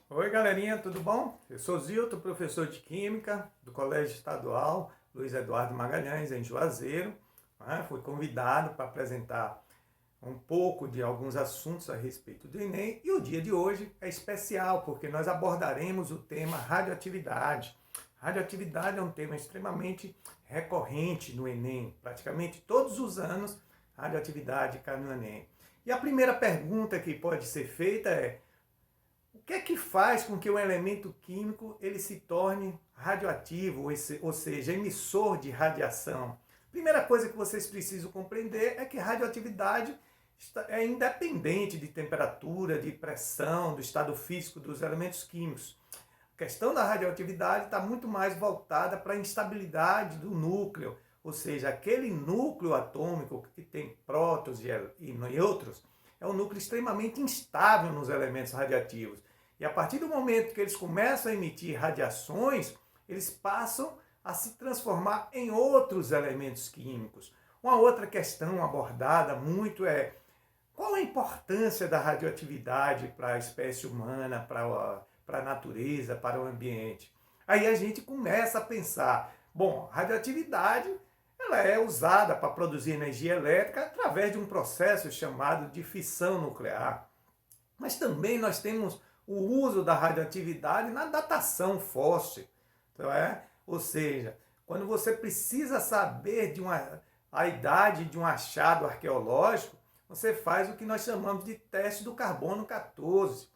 Oi, galerinha, tudo bom? Eu sou Zilton, professor de Química do Colégio Estadual Luiz Eduardo Magalhães, em Juazeiro. Fui convidado para apresentar um pouco de alguns assuntos a respeito do Enem e o dia de hoje é especial porque nós abordaremos o tema radioatividade. Radioatividade é um tema extremamente recorrente no Enem, praticamente todos os anos radioatividade cai no Enem. E a primeira pergunta que pode ser feita é: o que é que faz com que um elemento químico ele se torne radioativo, ou seja, emissor de radiação? Primeira coisa que vocês precisam compreender é que radioatividade é independente de temperatura, de pressão, do estado físico dos elementos químicos. A questão da radioatividade está muito mais voltada para a instabilidade do núcleo, ou seja, aquele núcleo atômico que tem prótons e nêutrons, é um núcleo extremamente instável nos elementos radiativos. E a partir do momento que eles começam a emitir radiações, eles passam a se transformar em outros elementos químicos. Uma outra questão abordada muito é: qual a importância da radioatividade para a espécie humana, para a natureza, para o ambiente? Aí a gente começa a pensar, bom, radioatividade ela é usada para produzir energia elétrica através de um processo chamado de fissão nuclear. Mas também nós temos o uso da radioatividade na datação fóssil. Então, ou seja, quando você precisa saber a idade de um achado arqueológico, você faz o que nós chamamos de teste do carbono 14.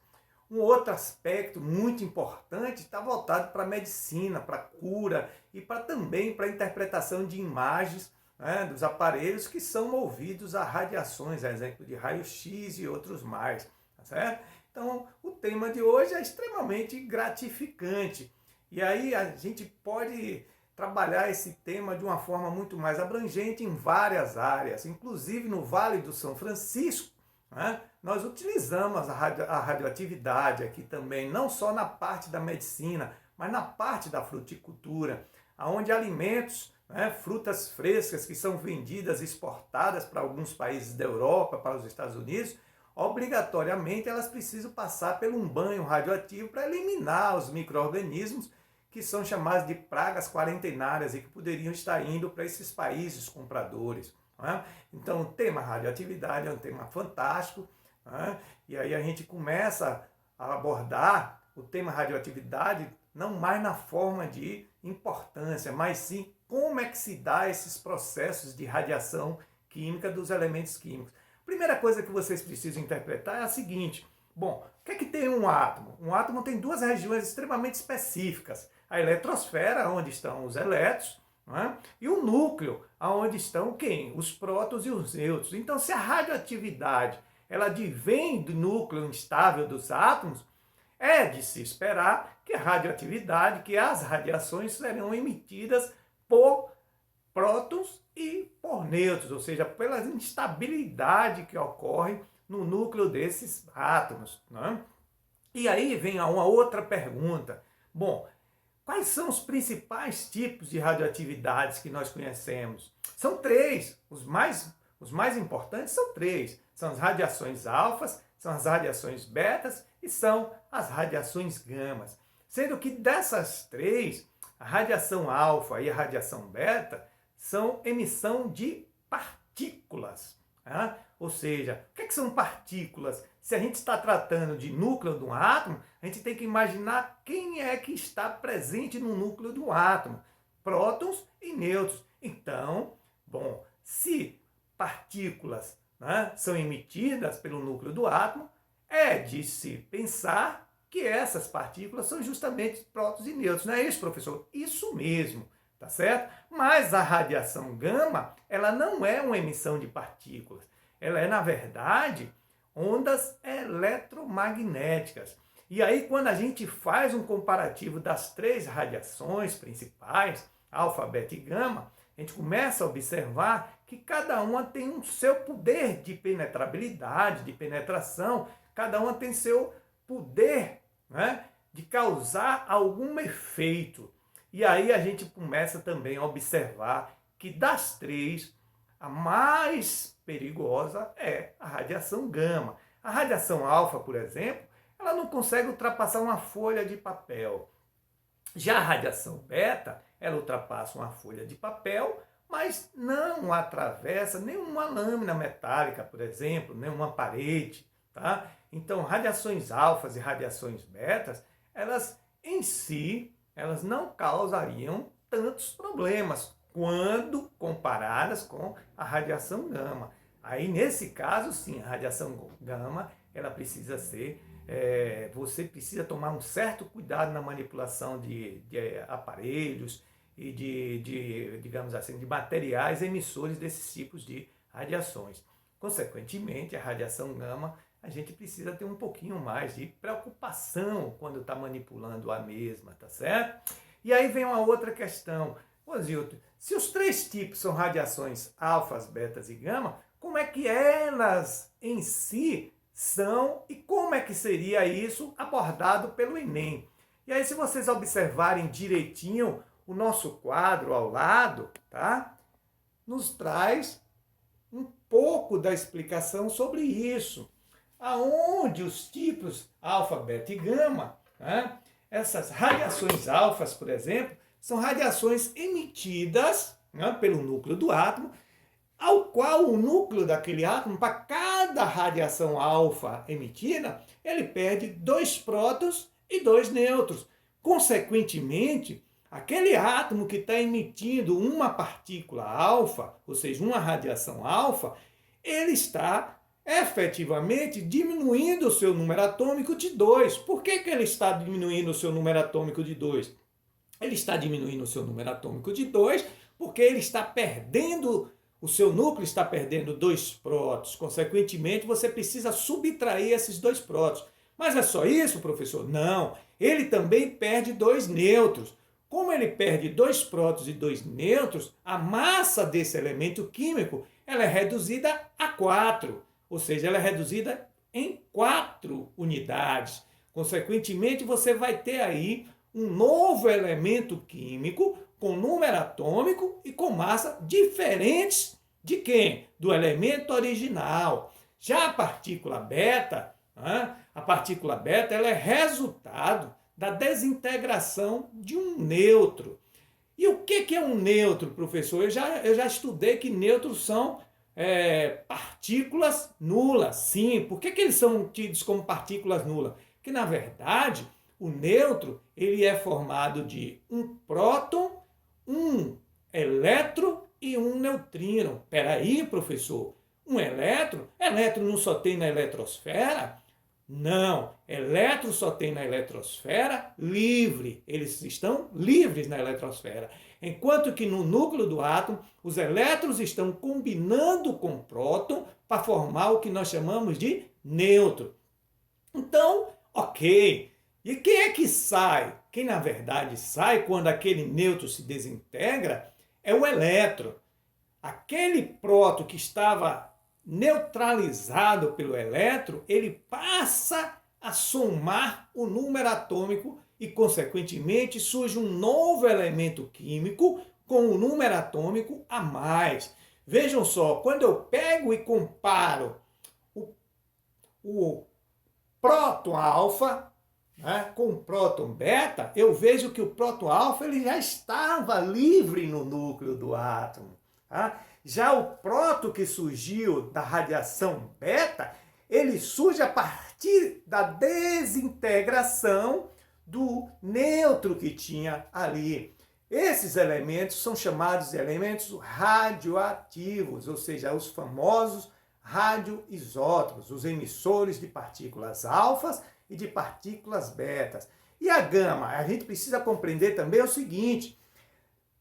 Um outro aspecto muito importante está voltado para a medicina, para a cura e também para a interpretação de imagens, né, dos aparelhos que são movidos a radiações, a exemplo de raio-x e outros mais. Tá certo? Então, o tema de hoje é extremamente gratificante. E aí a gente pode trabalhar esse tema de uma forma muito mais abrangente em várias áreas. Inclusive no Vale do São Francisco, né, nós utilizamos a radioatividade aqui também, não só na parte da medicina, mas na parte da fruticultura, onde alimentos, né, frutas frescas que são vendidas, exportadas para alguns países da Europa, para os Estados Unidos, obrigatoriamente elas precisam passar por um banho radioativo para eliminar os micro-organismos que são chamados de pragas quarentenárias e que poderiam estar indo para esses países compradores. Né? Então, o tema radioatividade é um tema fantástico, né? E aí a gente começa a abordar o tema radioatividade não mais na forma de importância, mas sim como é que se dá esses processos de radiação química dos elementos químicos. Primeira coisa que vocês precisam interpretar é a seguinte: bom, o que é que tem um átomo? Um átomo tem duas regiões extremamente específicas: a eletrosfera, onde estão os elétrons, né? E o núcleo, onde estão quem? Os prótons e os nêutrons. Então, se a radioatividade ela advém do núcleo instável dos átomos, é de se esperar que a radioatividade, que as radiações serão emitidas por prótons e por nêutrons, ou seja, pela instabilidade que ocorre no núcleo desses átomos. Né? E aí vem uma outra pergunta. Bom, quais são os principais tipos de radioatividades que nós conhecemos? São três. Os mais importantes são três. São as radiações alfas, são as radiações betas e são as radiações gamas. Sendo que dessas três, a radiação alfa e a radiação beta são emissão de partículas. Né? Ou seja, o que são partículas? Se a gente está tratando de núcleo de um átomo, a gente tem que imaginar quem é que está presente no núcleo do átomo. Prótons e nêutrons. Então, bom, se partículas, né, são emitidas pelo núcleo do átomo, é de se pensar que essas partículas são justamente prótons e nêutrons. Não é isso, professor? Isso mesmo. Tá certo? Mas a radiação gama, ela não é uma emissão de partículas. Ela é, na verdade, ondas eletromagnéticas. E aí, quando a gente faz um comparativo das três radiações principais, alfa, beta e gama, a gente começa a observar que cada uma tem o seu poder de penetrabilidade, de penetração, cada uma tem seu poder, né, de causar algum efeito. E aí a gente começa também a observar que das três, a mais perigosa é a radiação gama. A radiação alfa, por exemplo, ela não consegue ultrapassar uma folha de papel. Já a radiação beta, ela ultrapassa uma folha de papel, mas não atravessa nenhuma lâmina metálica, por exemplo, nenhuma parede, tá? Então, radiações alfas e radiações betas, elas em si, elas não causariam tantos problemas quando comparadas com a radiação gama. Aí, nesse caso, sim, a radiação gama, ela precisa ser você precisa tomar um certo cuidado na manipulação de aparelhos e digamos assim, de materiais emissores desses tipos de radiações. Consequentemente, a radiação gama, a gente precisa ter um pouquinho mais de preocupação quando está manipulando a mesma, tá certo? E aí vem uma outra questão. Ô Zilton, se os três tipos são radiações alfas, betas e gama, como é que elas em si são e como é que seria isso abordado pelo Enem? E aí, se vocês observarem direitinho o nosso quadro ao lado, tá? Nos traz um pouco da explicação sobre isso. Aonde os tipos alfa, beta e gama, né? Essas radiações alfas, por exemplo, são radiações emitidas, né, pelo núcleo do átomo, ao qual o núcleo daquele átomo, para cada radiação alfa emitida, ele perde 2 prótons e 2 nêutrons. Consequentemente, aquele átomo que está emitindo uma partícula alfa, ou seja, uma radiação alfa, ele está efetivamente diminuindo o seu número atômico de 2. Por que ele está diminuindo o seu número atômico de 2? Ele está diminuindo o seu número atômico de 2 porque ele está perdendo, o seu núcleo está perdendo 2 prótons. Consequentemente, você precisa subtrair esses 2 prótons. Mas é só isso, professor? Não. Ele também perde 2 nêutrons. Como ele perde 2 prótons e 2 nêutrons, a massa desse elemento químico ela é reduzida a 4. Ou seja, ela é reduzida em 4 unidades. Consequentemente, você vai ter aí um novo elemento químico com número atômico e com massa diferentes de quem? Do elemento original. Já a partícula beta, ela é resultado da desintegração de um nêutron. E o que é um nêutron, professor? Eu já estudei que nêutrons são partículas nulas. Sim, por que eles são tidos como partículas nulas? Porque, na verdade, o nêutron ele é formado de um próton, um elétron e um neutrino. Espera aí, professor. Um elétron não só tem na eletrosfera? Não, elétron só tem na eletrosfera livre. Eles estão livres na eletrosfera. Enquanto que no núcleo do átomo, os elétrons estão combinando com o próton para formar o que nós chamamos de nêutron. Então, ok. E quem é que sai? Quem na verdade sai quando aquele nêutron se desintegra é o elétron. Aquele próton que estava neutralizado pelo elétron, ele passa a somar o número atômico e, consequentemente, surge um novo elemento químico com o número atômico a mais. Vejam só, quando eu pego e comparo o próton alfa, né, com o próton beta, eu vejo que o próton alfa ele já estava livre no núcleo do átomo. Tá? Já o próton que surgiu da radiação beta, ele surge a partir da desintegração do nêutron que tinha ali. Esses elementos são chamados de elementos radioativos, ou seja, os famosos radioisótopos, os emissores de partículas alfas e de partículas betas. E a gama? A gente precisa compreender também o seguinte: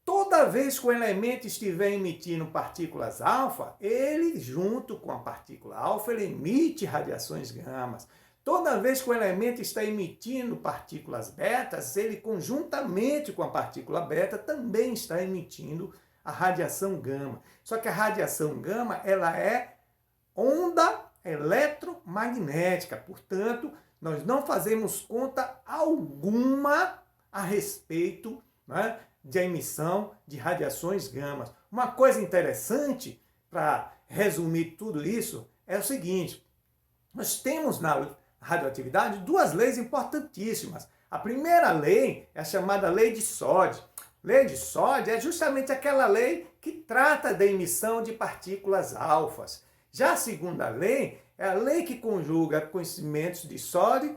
toda vez que o elemento estiver emitindo partículas alfa, ele, junto com a partícula alfa, ele emite radiações gamas. Toda vez que o elemento está emitindo partículas betas, ele, conjuntamente com a partícula beta, também está emitindo a radiação gama. Só que a radiação gama, ela é onda eletromagnética. Portanto, nós não fazemos conta alguma a respeito, né, de emissão de radiações gamas. Uma coisa interessante para resumir tudo isso é o seguinte: nós temos radioatividade, duas leis importantíssimas. A primeira lei é a chamada Lei de Soddy. Lei de Soddy é justamente aquela lei que trata da emissão de partículas alfas. Já a segunda lei é a lei que conjuga conhecimentos de Soddy,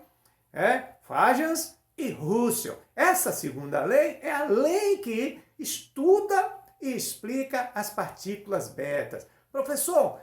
Huygens e Russell. Essa segunda lei é a lei que estuda e explica as partículas betas. Professor,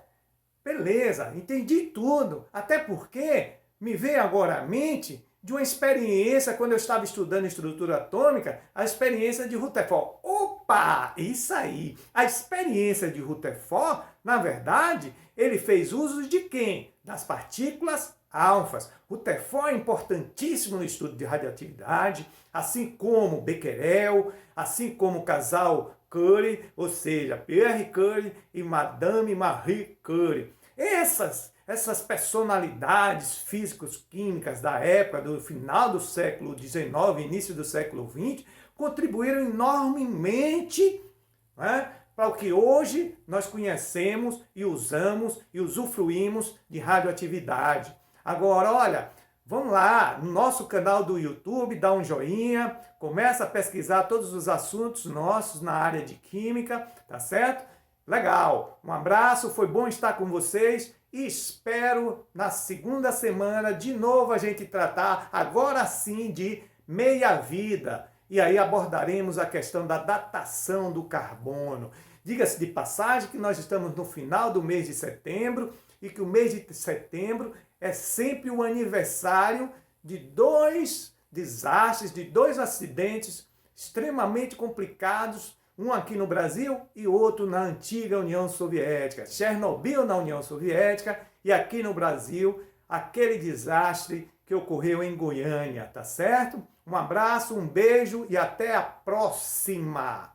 beleza, entendi tudo. Até porque me veio agora à mente de uma experiência, quando eu estava estudando estrutura atômica, a experiência de Rutherford. Opa, isso aí! A experiência de Rutherford, na verdade, ele fez uso de quem? Das partículas alfas. Rutherford é importantíssimo no estudo de radioatividade, assim como Becquerel, assim como o casal Curie, ou seja, Pierre Curie e Madame Marie Curie. Essas personalidades físicos-químicas da época, do final do século XIX, início do século XX, contribuíram enormemente, para o que hoje nós conhecemos e usamos e usufruímos de radioatividade. Agora, olha, vamos lá, no nosso canal do YouTube, dá um joinha, começa a pesquisar todos os assuntos nossos na área de química, tá certo? Legal, um abraço, foi bom estar com vocês e espero na segunda semana de novo a gente tratar agora sim de meia-vida. E aí abordaremos a questão da datação do carbono. Diga-se de passagem que nós estamos no final do mês de setembro e que o mês de setembro é sempre o aniversário de dois desastres, de dois acidentes extremamente complicados, um aqui no Brasil e outro na antiga União Soviética. Chernobyl na União Soviética e aqui no Brasil, aquele desastre que ocorreu em Goiânia, tá certo? Um abraço, um beijo e até a próxima!